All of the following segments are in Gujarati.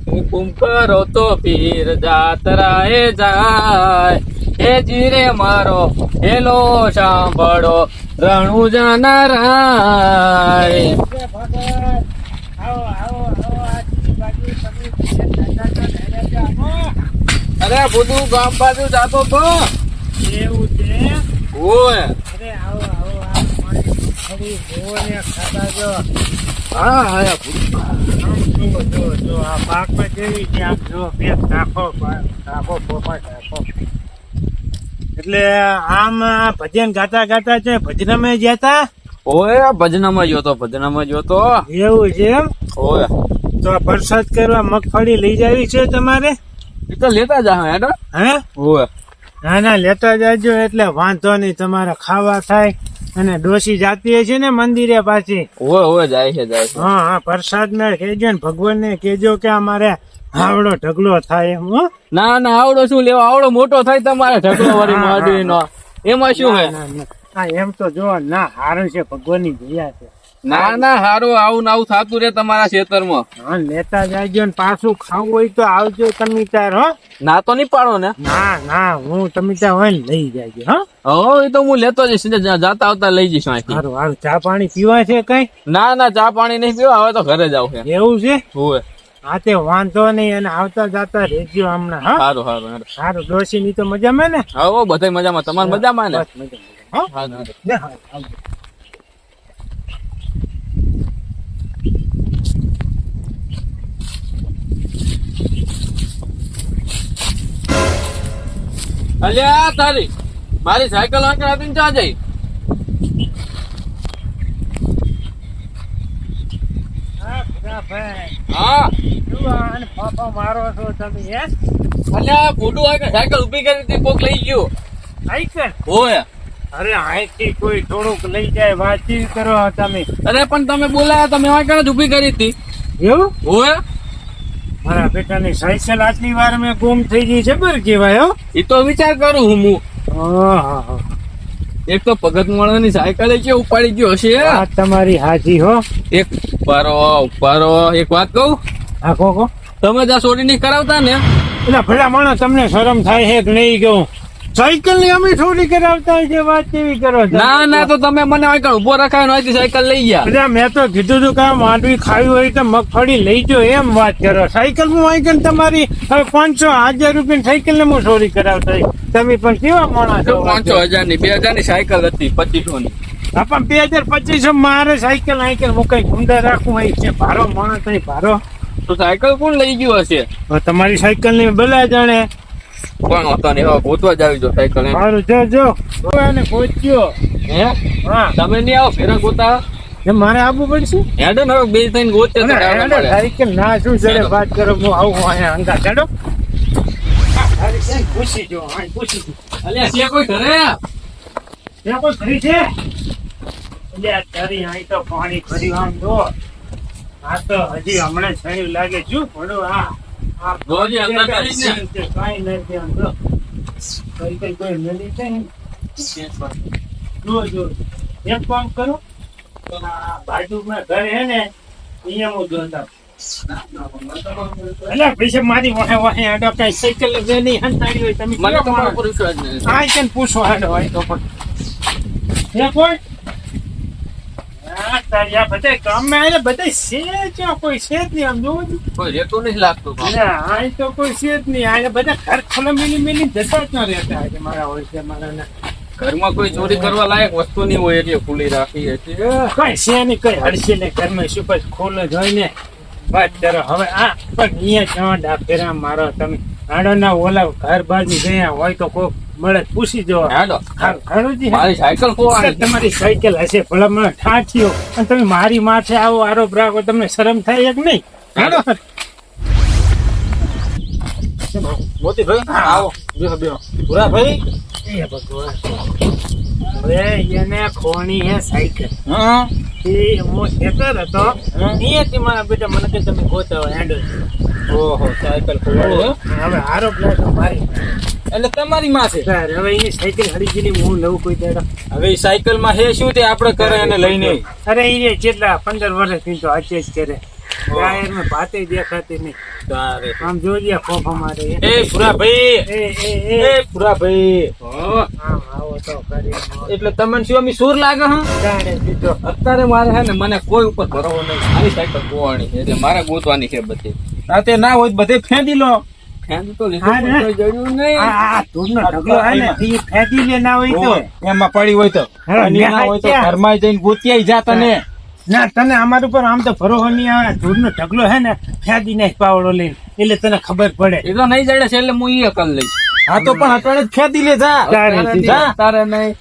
હુકુમ કરો તો પીર જાતરાએ જાય, હે જીરે મારો હેલો સાંભળો રણુ જાનારાય. અરે બધું ગામ બાજુ જાતો તો એવું છે. ઓય અરે આવો આવો આ મારી થોડી જોને ખાતા જો. હા હા જો આ પાકમાં જેવી છે આમ જો પેટ નાખો પોપા નાખો. એટલે આમ ભજન ગાતા ગાતા છે ભજનમાં ગયા તા. ઓય ભજનામાં ગયો તો ભજનામાં ગયો તો. એવું છે એમ. ઓય તો પ્રસાદ કરવા મગફળી લઈ જાવી છે તમારે. એ તો લેતા જા હેડો. હે ઓય ના ના લેતા જાજો એટલે વાંધો નહીં તમારે ખાવા થાય. અને ડોસી જાતી છે ને મંદિરે પાછી. ઓય જાય છે જાય છે. હા હા પ્રસાદ ને કેજો ને ભગવાન ને કેજો કે અમારે આવડો ઢગલો થાય એમ. હો ના ના આવડો શું લેવા, આવડો મોટો થાય તમારે ઢગલો વળી માંડવીનો. એમાં શું હે? હા એમ તો જો ના હારું છે ભગવાન ની દયા છે. ના ના હારું આવું ને આવું થતું રે તમારા ખેતરમાં. હા લેતા જાજો ને પાછું ખાવું હોય તો આવજો તમે તાર. હો ના તો નહીં પાડો ને. ના ના હું તમે ત્યાં હોય ને લઈ જાજો. હા હો એ તો હું લેતો જઈશ, જાતા આવતા લઈ જઈશ અહીંથી. સારું સારું ચા પાણી પીવા છે કઈ. ના ના ચા પાણી નહીં પીવા, હવે તો ઘરે જાવ છે. એવું છે. હોય હા તે વાંધો નહીં અને આવતા જાતા રેજો હમણાં. હા સારું સારું સારું ડોસી ની તો મજામાં ને. હા બધા મજામાં, તમારે મજામાં ને. બસ મજામાં. હા સારું. લે, હા, આવજો. અલ્યા તારી મારી સાયકલ આંકડા આપીને ચા જઈ. હા ભૂરાભાઈ. હા જુવાન ફાફા મારો છો તમે. હે અલ્યા ફોટો આંકડા સાયકલ ઉભી કરી હતી, કોક લઈ ગયો. આઈકન. હોય અરે અહીંથી કોઈ થોડુંક લઈ જાય વાતચીત કરો તમે. અરે પણ તમે બોલાયા, તમે આંકડા જ ઉભી કરી હતી. એવું હોય મારા બેટાની સાયકલ આટલી વાર મેં ગુમ થઈ ગઈ છે બર કેવાય. હો એ તો વિચાર કરું હું. ઓહો એક તો ભગત માણસની સાયકલ છે ઉપાડી ગયો હશે. વાત તમારી હાજી. હો એક ઉપારો એક વાત કહું, હા કહો. તમે જ્યાં સોડી ની કરાવતા ને એટલે ભલા માણસ તમને શરમ થાય છે કે નહીં કહું. સાયકલ ની અમે થોડી કરાવતા હોય છે વાત કેવી કરો છો? ના ના તો તમે મને આગળ ઉભો રખાય ને સાયકલ લઈ ગયા. એટલે મેં તો કીધું હતું કે આ માંડવી ખાવી હોય તો મગફળી લઈ જો એમ વાત કરો. સાયકલ હું આઈકન તમારી હવે 500,000 રૂપિયાની સાયકલ ને હું ચોરી કરાવતા હોય. તમે પણ કેવા માણસ છો? 500,000 ની 2,000 ની સાયકલ હતી 2500 ની. હા પણ 2025 મારે સાયકલ આઈકલ હું કઈ ગુંડા રાખું હોય છે. ભારો માણસ નહીં ભારો. તો સાયકલ કોણ લઈ ગયું હશે? હવે તમારી સાયકલ ની ભલા જાણે. કોણ હતો ને હવે ગોતવા જ આવી જો સાયકલ ને. સારું જો એને પહોંચ્યો. હે હા તમે નહીં આવો ફેરા ગોતા? મારે આવવું પડશે. હેડો ને હવે બે ત્રણ ગોતે તો હેડો મળે. સાયકલ ના શું ચડે વાત કરો. હું આવું અહીંયા અંગા ચડો. પૂછી જો પૂછી જો. અલ્યા છે કોઈ ઘરે? ત્યાં કોઈ ખરી છે? એટલે તારી અહીં તો પાણી ભર્યું આમ જો. આ તો હજી હમણાં છણ્યું લાગે. શું પડો આ રોજી અંદર કરી ને. કાંઈ નથી આમ જો. કોઈ નદી છે ને? જો એક કામ કરો. આ બાજુમાં ઘર હે ને અહીંયા હું જોતા. એટલે પૈસા મારી વાહે આડો કઈ સાયકલ બે નહીં હંતાડી હોય. તમે મને તમારા ઉપર વિશ્વાસ નથી. આ કેમ પૂછો આડો હોય તો પણ હે કોઈ તારી આ બધા ગામમાં આવેલા બધા છે ક્યાં? કોઈ છે જ નહીં. આમ જોવું છું કોઈ રેતું નહીં લાગતું. આ તો કોઈ છે જ નહીં. આ બધા ઘર ખોલા મેલી જતા જ ન રહેતા છે મારા હોય છે મારા. ઘરમાં કોઈ ચોરી કરવા લાયક વસ્તુ નહીં હોય એટલે ખુલ્લી રાખી છે. કઈ છે નહીં કઈ હડશે ને ઘરમાં શું પછી ખોલે જોઈને વાત કરો. હવે આ પણ અહીંયા જવા ડાફેરા મારો તમે આડો ના ઓલા ઘર બાજુ ગયા હોય તો કોઈ મળે પૂછી જો. હેડો ખરુજી મારી સાયકલ કોણ? તમારી સાયકલ હશે ભલા મને ઠાઠ્યો અને તમે મારી માથે આવો આરોપ રાખો. તમને શરમ થાય એક નહીં? હેડો મોતીભાઈ આવો બેહો. પૂરા ભાઈ એ ભગવાન હવે એને ખોણી હે સાયકલ. હા એ હું ખેતર હતો અહીંયાથી મારા બેટા મને કે તમે ગોતાવો હેડો ઓહો સાયકલ ખોવાડી હવે હારો પ્લાસ મારી એટલે તમારી માં છે તાર હવે એની સાયકલ હળી ગયેલી હું લઉં કોઈ દાડો. હવે એ સાયકલ માં હે શું તે આપણે કરે એને લઈને અરે એ કેટલા 15 વર્ષથી તો આજે જ કરે ટાયર માં ભાતે દેખાતી નહીં. તારે આમ જોજે ખોખો મારે એ ભૂરાભાઈ એ ભૂરાભાઈ આમ આવો તો કરી એટલે તમને શું અમે સુર લાગે હા તારે દીધો અત્યારે મારે હે ને મને કોઈ ઉપર ભરવો નહીં મારી સાયકલ ગોવાની છે એટલે મારે ગોતવાની છે બધી આ તે ના હોય તો બધે ફેંદી લો ફેંદી તો લીધું હા, પણ કોઈ જડ્યું નહીં આ ધૂળનો ઢગલો હે ને એ ફેંકી લે ના હોય તો એમાં પડી હોય તો હા, અને ના હોય તો ક્યાં? ઘરમાં જઈને ગોતી જા તને ના તને અમાર ઉપર આમ તો ભરોસો નહીં આવે ધૂળનો ઢગલો હે ને ફેંદી નાખ પાવડો લઈને એટલે તને ખબર પડે. એ તો નહીં જડે છે એટલે હું ઈ અકલ લઈશ હા તો પણ અત્યારે જ ફેંદી લે જા તારે જા તારે નહીં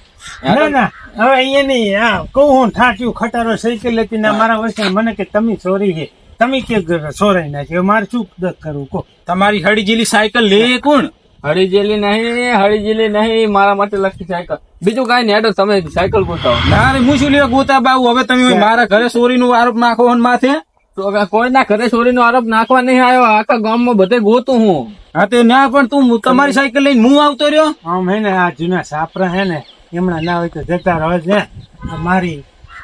ના ના હવે અહીંયા નહીં હા કહું હું ઠાઠ્યું ખટારો સાયકલ લેતી ને મારા વર્ષે મને કે તમે ચોરી છે તમે કે ચોરાઈ નાખી મારે શું કરવું કહો. તમારી હળીજેલી સાયકલ લે કોણ હળીજેલી નહીં મારા માટે લખી સાયકલ બીજું કઈ નહીં હેડો તમે સાયકલ ગોતાવો ના રે હું શું લેવા ગોતા બાબુ હવે તમે મારા ઘરે ચોરી નો આરોપ નાખો માથે તો કોઈ ના ઘરે ચોરી નો આરોપ નાખવા નહીં આવ્યો આખા ગામમાં બધે ગોતું હું હા તે ના પણ તું તમારી સાયકલ લઈને હું આવતો રહ્યો આમ હે ને આ જૂના સાપરા હે ને એમના ના હોય તો જતા રહો છે મારી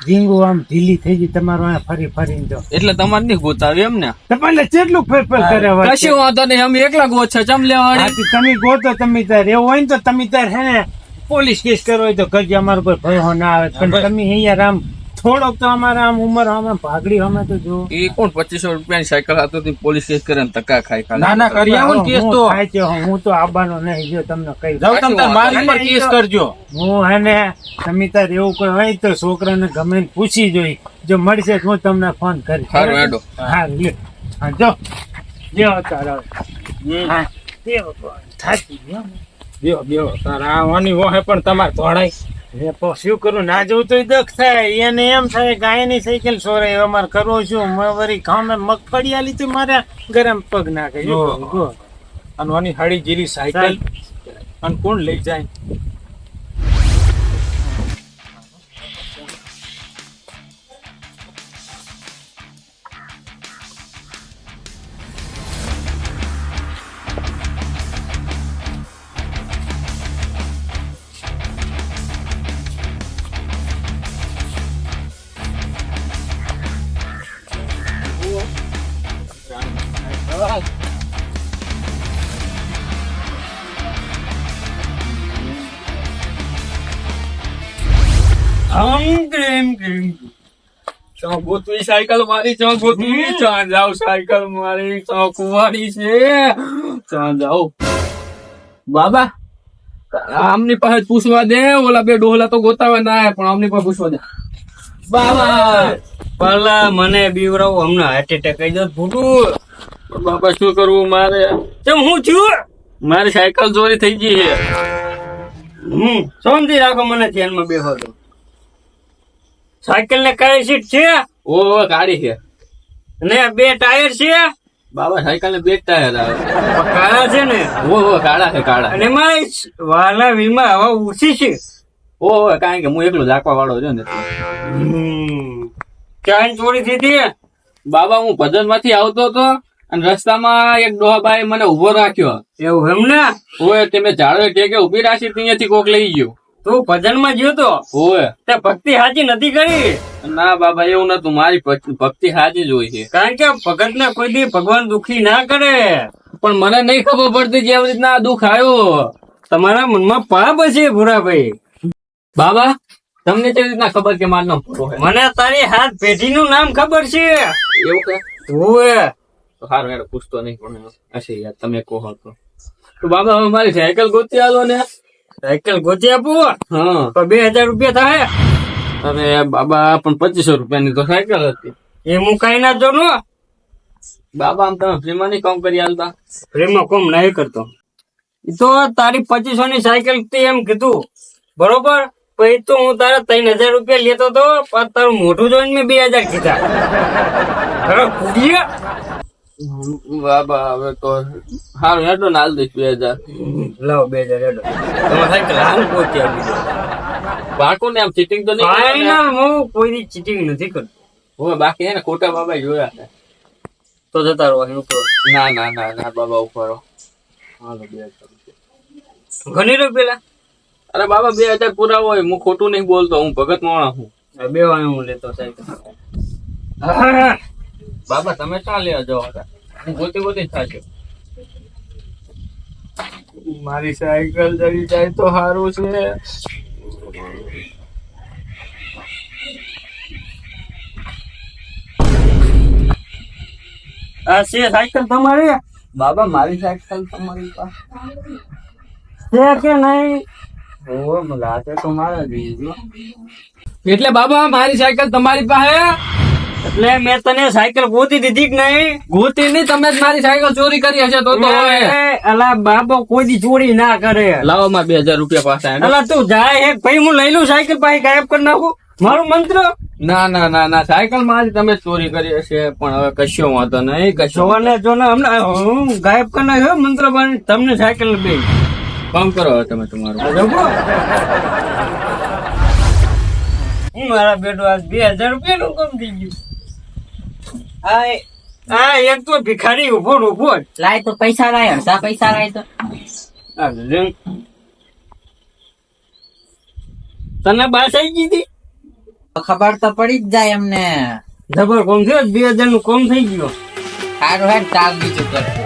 રીંગુ આમ ઢીલી થઈ ગઈ તમારો ફરી ફરીને તો એટલે તમારે નહીં ગોતાવી એમ ને તમારે કેટલું ફેરફાર કરે વચ્ચે? કશું વાંધો નહીં અમે એકલા ગોત છે ચમ લેવાડી હાથી તમે ગોતો તમે તાર એવું હોય ને તો તમે તાર હે ને પોલીસ કેસ કરવો હોય તો કરજો અમારા પર ભયો ના આવે પણ તમે અહીંયા આમ થોડોક તો અમારા આમ ઉંમર અમે ભાગડી અમે તો જો એ કોણ 2500 રૂપિયાની સાયકલ હતો પોલીસ કેસ કરે ને ધક્કા ખાય ના ના કરી આવો ને કેસ તો ખાય છે હું તો આવવાનો નહીં જો તમને કઈ જાવ તમે તાર મારી પર કેસ કરજો હું હે ને તમે તાર એવું કોઈ હોય તો છોકરાને ગમે ને પૂછી જોઈ જો મળશે તો હું તમને ફોન કરીશ. હારું, હેડો. હા લ્યો હા જો તારા હા દેવો થાકી ગયો બેહો બેહો તારા આવવાની વોહે પણ તમારે ધોડાય એ તો શું કરું ના જવું તો દખ થાય એને એમ થાય ગાયની સાયકલ સોરાય અમારે કરવો શું વળી ગામે મગફળી આલી તો મારે ગરમ પગ નાખે જો. અનવાની હાડી જેલી સાયકલ અને કોણ લઈ જાય ગોતવી સાયકલ મારી ચો ગોતવી ચા જાવ સાયકલ મારી ચો કુવાડી છે ચા જાવ બાબા આમની પાસે પૂછવા દે ઓલા બે ડોહલા તો ગોતાવા ના આયા પણ આમની પાસે પૂછવા દે બાબા પેલા મને બીવરાવો હમણાં હાર્ટ એટેક આવી જાય ફૂટું. બાબા શું કરવું મારે કેમ હું છું? મારી સાયકલ ચોરી થઈ ગઈ છે સમજી રાખો મને ધ્યાનમાં બેહો તો. સાયકલ ને કઈ સીટ છે ઓ ગાડી છે ને બે ટાયર છે બાબા સાયકલ ને બે ટાયર આવે કાળા છે ને ઓ કાળા છે કાળા અને એમાં વાલા વીમા હવા ઓછી છે. ઓ કારણ કે હું એકલો ઝાકવા વાળો છું ને ક્યાં ચોરી થઈ હતી? બાબા હું ભજન માંથી આવતો હતો અને રસ્તામાં એક ડોહાભાઈ મને ઉભો રાખ્યો એવું એમ ને ઓય તે મેં ઝાડવે ટેકે ઉભી રાખી ત્યાંથી કોક લઈ ગયો તું ભજન માં ગયો તો ઓય તે ભક્તિ હાજી નથી કરી? ના બાબા એવું નતું મારી ભક્તિ હાજી જ હોય છે કારણ કે ભગત ને કોઈ દી ભગવાન દુખી ના કરે. પણ મને નહીં ખબર પડતી જેવી રીતના આ દુઃખ આવ્યો તમારા મનમાં પાપ હશે ભૂરાભાઈ. બાબા તમને કેવી રીતના ખબર કે મારું નામ ભૂરો છે? મને તારી હાથ પેઢી નું નામ ખબર છે. એવું કે ઓય તો સારું યાર પૂછતો નહીં પણ હશે યાર તમે કહો તો બાબા હવે મારી સાયકલ ગોતી આલો ને સાયકલ ગોતી આપું હા તો 2000 રૂપિયા થાય. અરે બાબા પણ 2500 રૂપિયાની તો સાયકલ હતી એ હું કઈ ના જો નો બાબા આમ તમે ફ્રીમાં નહીં કામ કરી આલતા પ્રેમમાં કોમ નહીં કરતો. ઈ તો તારી 2500 ની સાયકલ તે એમ કીધું બરોબર પછી તો હું તારા 3000 રૂપિયા લેતો તો પણ તારું મોઢું જોઈને મેં 2000 કીધા. હવે કૂદીએ. બાબા હવે તો સારું હેડો ને હાલ દઈશ 2000 લાવો 2000 હેડો. તમારે સાયકલ હાલ ગોતી આપી. બાકો ને આમ ચીટિંગ તો નહીં ફાઈનલ હું કોઈ ચીટિંગ નથી કરતો. હવે બાકી હે ને ખોટા બાબા જોયા છે તો જતા રહો અહીં ઉપર. ના ના ના ના બાબા ઉભારો. હાલો 2000 રૂપિયા. ઘણી રૂપિયા અરે બાબા 2000 પૂરા હોય, હું ખોટું નહીં બોલતો, હું ભગત માણસ છું. બે વાર હું લેતો સાયકલ. હા, બાબા તમે ક્યાં લેવા જાઓ હતા? હું ગોતી થાક્યો. મારી સાયકલ જડી જાય તો સારું છે. આ છે સાયકલ તમારી બાબા મારી સાયકલ તમારી પાસે છે કે નહીં? એટલે બાબા મારી સાયકલ તમારી પાસે? એટલે મેં તને સાયકલ ગોતી દીધી કે નહીં? ગોતી નહીં, તમે જ મારી સાયકલ ચોરી કરી હશે તો હવે. અલા બાબો કોઈ દી ચોરી ના કરે. લાવો માં 2000 રૂપિયા પાછા. અલા તું જાય હે ભાઈ, હું લઈ લઉં સાયકલ પાસે ગાયબ કરી નાખું મારું મંત્ર. ના ના ના ના સાયકલ મારી તમે ચોરી કરી હશે, પણ હવે કશો વાંધો નહીં. કશો જોવાને જોને હમણાં હું ગાયબ કરી નાખ્યો મંત્ર બની તમને સાયકલ બે કામ કરો હવે તમે તમારું. હું મારા બેટો આજ 2000 રૂપિયા નું કામ થઈ ગયું. હા એક તો ભિખારી ઉભો ને ઉભો જ. લાય તો પૈસા લાય, અડધા પૈસા લાય તો. આ લે. તને બાસ આવી ગઈ હતી? ખબર તો પડી જ જાય એમને. જબર કોમ થયો 2000 નું કોમ થઈ ગયો. સારું હેડ ચાલ બીજું કરશે.